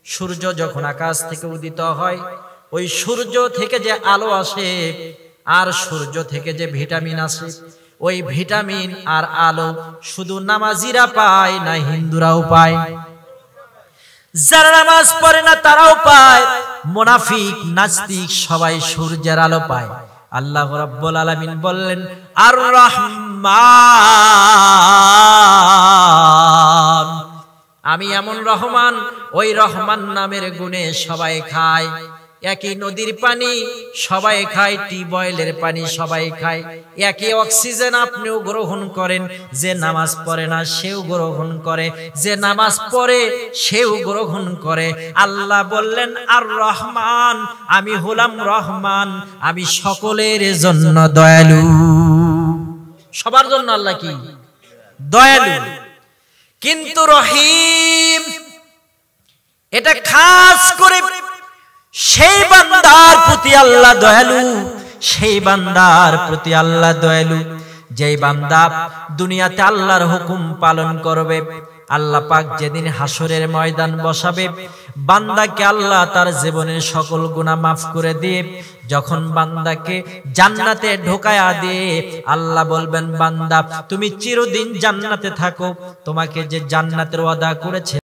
সূর্য যখন আকাশ থেকে উদিত হয়, ওই সূর্য থেকে যে আলো আসে আর সূর্য থেকে যে ভিটামিন আসে, ওই ভিটামিন আর আলো শুধু নামাজিরা পায় না, হিন্দুরাও পায়। যারা নামাজ পড়ে না তারাও পায়, মুনাফিক নাস্তিক সবাই সূর্যের আলো পায়। আল্লাহ রাব্বুল আলামিন বললেন আর রহমান, আমি এমন রহমান, ওই রহমান নামের গুণে সবাই খায়। একই নদীর পানি সবাই খায়, টিউবওয়েলের পানি সবাই খায়, একই অক্সিজেন আপনিও গ্রহণ করেন। যে নামাজ পড়ে না সেও গ্রহণ করে, যে নামাজ পড়ে সেও গ্রহণ করে। আল্লাহ বললেন আর রহমান, আমি হলাম রহমান, আমি সকলের জন্য দয়ালু। সবার জন্য আল্লাহ কি? দয়ালু। কিন্তু রহিম, এটা খাস করে সেই বান্দার প্রতি আল্লাহ দয়ালু, সেই বান্দার প্রতি আল্লাহ দয়ালু যেই বান্দা দুনিয়াতে আল্লাহর হুকুম পালন করবে। আল্লাহ পাক যেদিন হাসরের ময়দান বসাবে, বান্দাকে আল্লাহ তার জীবনের সকল গুনাহ মাফ করে দিয়ে যখন বান্দাকে জান্নাতে ঢোকায়া দিয়ে আল্লাহ বলবেন, বান্দা তুমি চিরদিন জান্নাতে থাকো, তোমাকে যে জান্নাতের ওয়াদা করেছে